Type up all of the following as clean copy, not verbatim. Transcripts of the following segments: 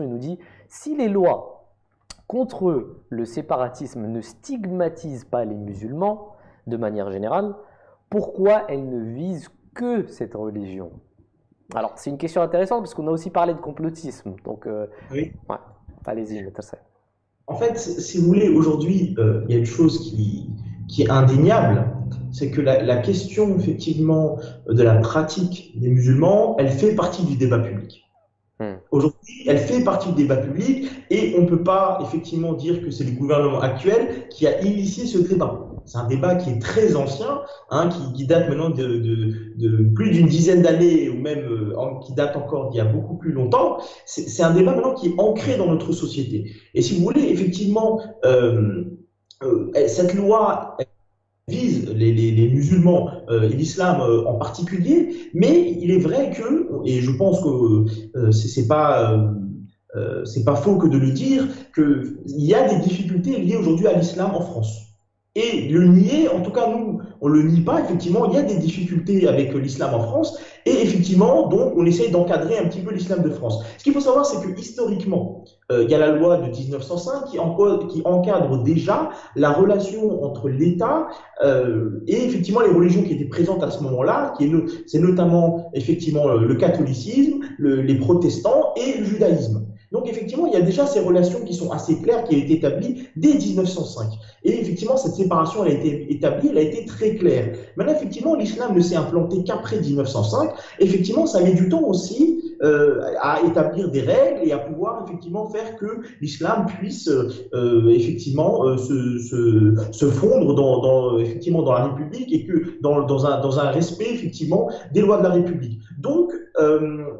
il nous dit si les lois contre le séparatisme ne stigmatisent pas les musulmans de manière générale, pourquoi elles ne visent que cette religion? Alors, c'est une question intéressante parce qu'on a aussi parlé de complotisme. Donc, Oui. ouais, allez-y, Maître Seb. En fait, si vous voulez, aujourd'hui, il y a une chose qui est indéniable, c'est que la question, effectivement, de la pratique des musulmans, elle fait partie du débat public. Hmm. Aujourd'hui, elle fait partie du débat public et on ne peut pas effectivement dire que c'est le gouvernement actuel qui a initié ce débat. C'est un débat qui est très ancien, hein, qui date maintenant de plus d'une dizaine d'années ou même qui date encore d'il y a beaucoup plus longtemps. C'est un débat maintenant qui est ancré dans notre société. Et si vous voulez, effectivement, cette loi vise les musulmans et l'islam en particulier, mais il est vrai que, et je pense que c'est pas faux que de le dire, qu'il y a des difficultés liées aujourd'hui à l'islam en France. Et le nier, en tout cas nous, on le nie pas, effectivement, il y a des difficultés avec l'islam en France, et effectivement, donc on essaye d'encadrer un petit peu l'islam de France. Ce qu'il faut savoir, c'est que historiquement, il y a la loi de 1905 qui encadre déjà la relation entre l'État et effectivement les religions qui étaient présentes à ce moment-là, c'est notamment effectivement le catholicisme, les protestants et le judaïsme. Donc effectivement, il y a déjà ces relations qui sont assez claires, qui ont été établies dès 1905. Et effectivement, cette séparation, elle a été établie, elle a été très claire. Maintenant, effectivement, l'islam ne s'est implanté qu'après 1905. Effectivement, ça met du temps aussi à établir des règles et à pouvoir effectivement faire que l'islam puisse effectivement se fondre effectivement dans la République et que dans un respect effectivement des lois de la République. Donc,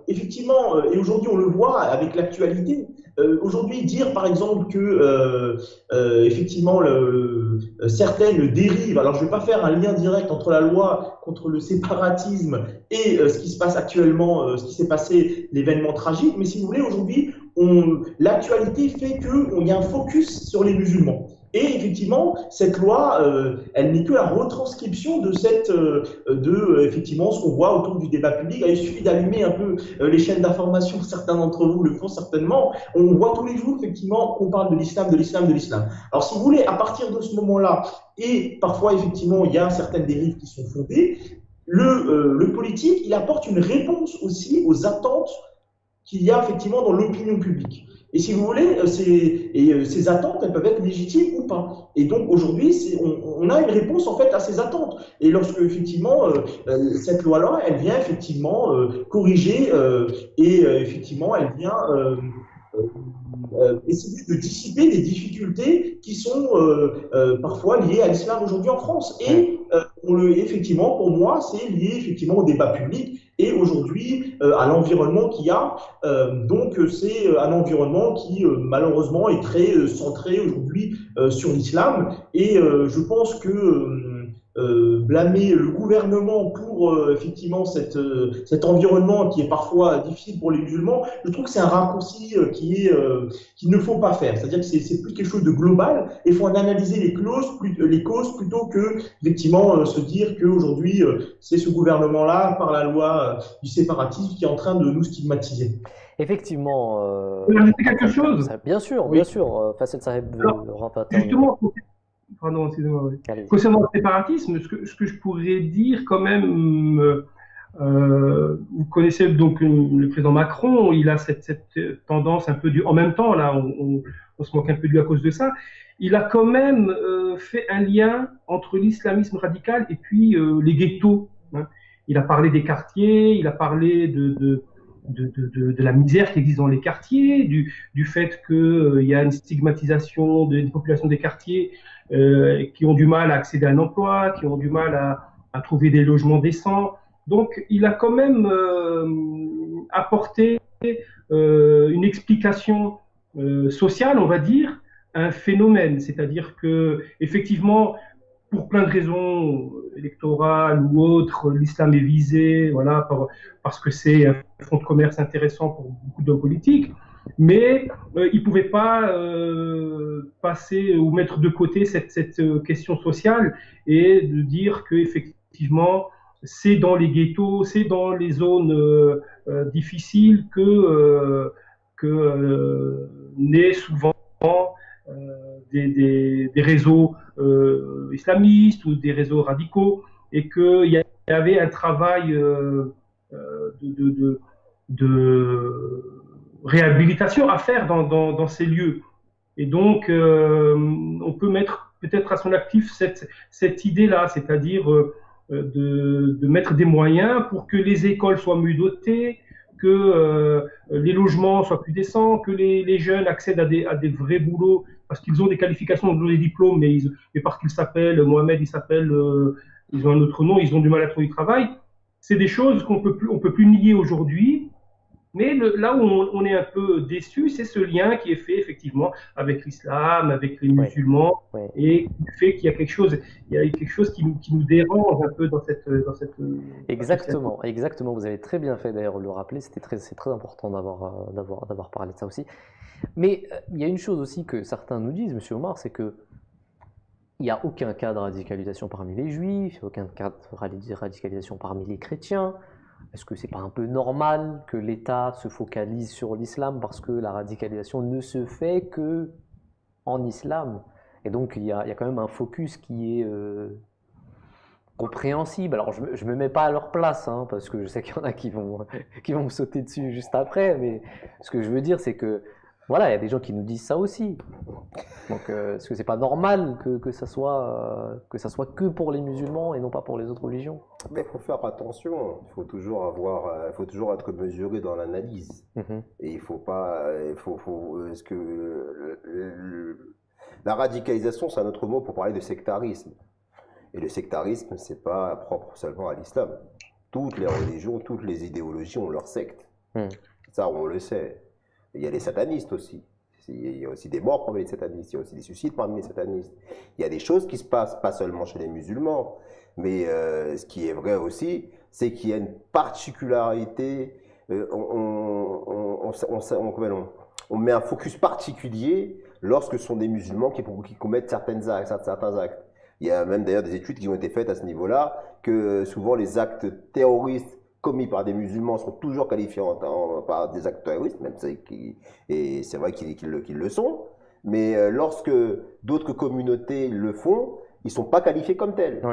effectivement, et aujourd'hui on le voit avec l'actualité, aujourd'hui dire par exemple que effectivement certaines dérives, alors je ne vais pas faire un lien direct entre la loi contre le séparatisme et ce qui se passe actuellement, ce qui s'est passé, l'événement tragique, mais si vous voulez, aujourd'hui, l'actualité fait qu'il y a un focus sur les musulmans. Et effectivement, cette loi, elle n'est que la retranscription effectivement, ce qu'on voit autour du débat public. Il suffit d'allumer un peu les chaînes d'information, certains d'entre vous le font certainement. On voit tous les jours, effectivement, qu'on parle de l'islam, de l'islam, de l'islam. Alors, si vous voulez, à partir de ce moment-là, et parfois, effectivement, il y a certaines dérives qui sont fondées, le politique, il apporte une réponse aussi aux attentes qu'il y a effectivement dans l'opinion publique. Et si vous voulez, ces attentes, elles peuvent être légitimes ou pas. Et donc aujourd'hui, on a une réponse en fait à ces attentes. Et lorsque effectivement cette loi-là, elle vient effectivement corriger et effectivement elle vient essayer de dissiper des difficultés qui sont parfois liées à l'islam aujourd'hui en France. Et effectivement, pour moi, c'est lié effectivement au débat public et aujourd'hui à l'environnement qu'il y a. Donc, c'est un environnement qui malheureusement est très centré aujourd'hui sur l'islam. Et je pense que blâmer le gouvernement pour effectivement cet environnement qui est parfois difficile pour les musulmans, je trouve que c'est un raccourci qu'il ne faut pas faire. C'est-à-dire que c'est plus quelque chose de global et il faut en analyser les causes plutôt que effectivement se dire qu'aujourd'hui c'est ce gouvernement-là par la loi du séparatisme qui est en train de nous stigmatiser. Effectivement, Vous voulez ajouter quelque chose? bien Oui. sûr, Facet Saheb Alors, Rampata, on y va. justement, pardon, excusez-moi, oui. Allez-y. Concernant le séparatisme, ce que je pourrais dire quand même, vous connaissez donc le président Macron, il a cette tendance un peu du en même temps, là, on se moque un peu de lui à cause de ça. Il a quand même fait un lien entre l'islamisme radical et puis les ghettos, hein. Il a parlé des quartiers, il a parlé de la misère qui existe dans les quartiers, du fait qu'il y a une stigmatisation des populations des quartiers qui ont du mal à accéder à un emploi, qui ont du mal à trouver des logements décents. Donc, il a quand même apporté une explication sociale, on va dire, à un phénomène. C'est-à-dire que, effectivement, pour plein de raisons électorales ou autres, l'islam est visé, voilà, parce que c'est un fonds de commerce intéressant pour beaucoup d'hommes politiques, mais il ne pouvait pas passer ou mettre de côté cette question sociale et de dire qu'effectivement, c'est dans les ghettos, c'est dans les zones difficiles que que naît souvent des réseaux islamistes ou des réseaux radicaux, et qu'il y avait un travail de réhabilitation à faire dans ces lieux. Et donc, on peut mettre peut-être à son actif cette idée-là, c'est-à-dire de mettre des moyens pour que les écoles soient mieux dotées, que les logements soient plus décents, que les jeunes accèdent à des vrais boulots, parce qu'ils ont des qualifications, ils ont des diplômes, mais parce qu'ils s'appellent Mohamed, ils ont un autre nom, ils ont du mal à trouver du travail. C'est des choses qu'on peut plus nier aujourd'hui. Mais là où on est un peu déçu, c'est ce lien qui est fait effectivement avec l'islam, avec les musulmans, et qui fait qu'il y a quelque chose qui nous dérange un peu dans cette Exactement, exactement. Vous avez très bien fait d'ailleurs de le rappeler. C'est très important d'avoir parlé de ça aussi. Mais il y a une chose aussi que certains nous disent, Monsieur Omar, c'est que il n'y a aucun cas de radicalisation parmi les juifs, aucun cas de radicalisation parmi les chrétiens. Est-ce que c'est pas un peu normal que l'État se focalise sur l'islam parce que la radicalisation ne se fait que en islam? Et donc il y a quand même un focus qui est compréhensible. Alors je me mets pas à leur place, hein, parce que je sais qu'il y en a qui vont me sauter dessus juste après, mais ce que je veux dire c'est que voilà, il y a des gens qui nous disent ça aussi. Donc, est-ce que c'est pas normal que ça soit que pour les musulmans et non pas pour les autres religions? Mais il faut faire attention. Il faut toujours être mesuré dans l'analyse. Et il faut pas, est-ce que la radicalisation, c'est un autre mot pour parler de sectarisme. Et le sectarisme, c'est pas propre seulement à l'islam. Toutes les religions, toutes les idéologies ont leur secte. Ça, on le sait. Il y a les satanistes aussi. Il y a aussi des morts parmi les satanistes. Il y a aussi des suicides parmi les satanistes. Il y a des choses qui se passent, pas seulement chez les musulmans. Mais ce qui est vrai aussi, c'est qu'il y a une particularité. On met un focus particulier lorsque ce sont des musulmans qui commettent certains actes. Il y a même d'ailleurs des études qui ont été faites à ce niveau-là, que souvent les actes terroristes commis par des musulmans sont toujours qualifiés par des actes terroristes, même et c'est vrai qu'ils le sont, mais lorsque d'autres communautés le font, ils ne sont pas qualifiés comme tels.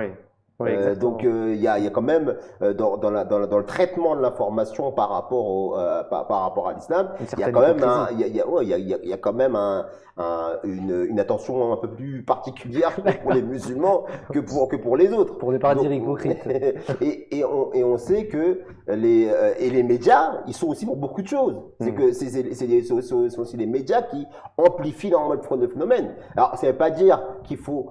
Donc il y a quand même dans le traitement de l'information par rapport à l'islam, il y a quand même une attention un peu plus particulière pour les musulmans que pour les autres. Pour ne pas dire hypocrite. Et on sait que les médias, ils sont aussi pour beaucoup de choses. C'est que c'est aussi les médias qui amplifient énormément le phénomène. Alors ça ne veut pas dire qu'il faut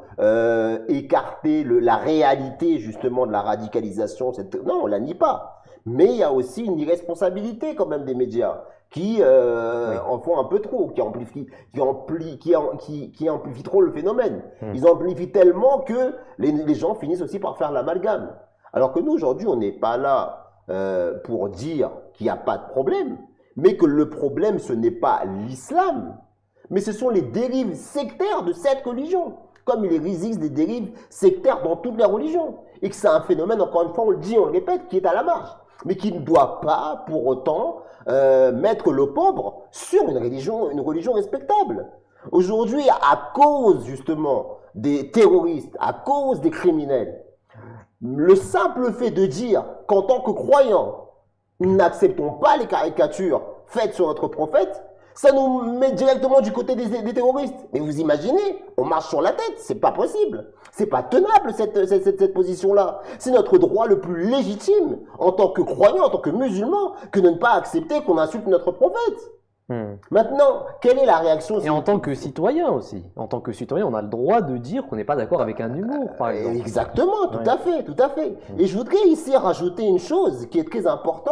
écarter la réalité justement de la radicalisation. Non, on la nie pas. Mais il y a aussi une irresponsabilité quand même des médias qui en font un peu trop, qui amplifient trop le phénomène. Ils amplifient tellement que les gens finissent aussi par faire l'amalgame. Alors que nous, aujourd'hui, on n'est pas là pour dire qu'il n'y a pas de problème, mais que le problème, ce n'est pas l'islam, mais ce sont les dérives sectaires de cette religion. Comme il existe des dérives sectaires dans toutes les religions. Et que c'est un phénomène, encore une fois, on le dit, on le répète, qui est à la marge. Mais qui ne doit pas, pour autant, mettre l'opprobre sur une religion respectable. Aujourd'hui, à cause, justement, des terroristes, à cause des criminels, le simple fait de dire qu'en tant que croyants, nous n'acceptons pas les caricatures faites sur notre prophète, ça nous met directement du côté des terroristes. Mais vous imaginez, on marche sur la tête, c'est pas possible. C'est pas tenable cette position-là. C'est notre droit le plus légitime en tant que croyant, en tant que musulman, que de ne pas accepter qu'on insulte notre prophète. Maintenant, quelle est la réaction? Et en tant que citoyen aussi. En tant que citoyen, on a le droit de dire qu'on n'est pas d'accord avec un humour, par exemple. Exactement, tout à fait, tout à fait. Et je voudrais ici rajouter une chose qui est très importante.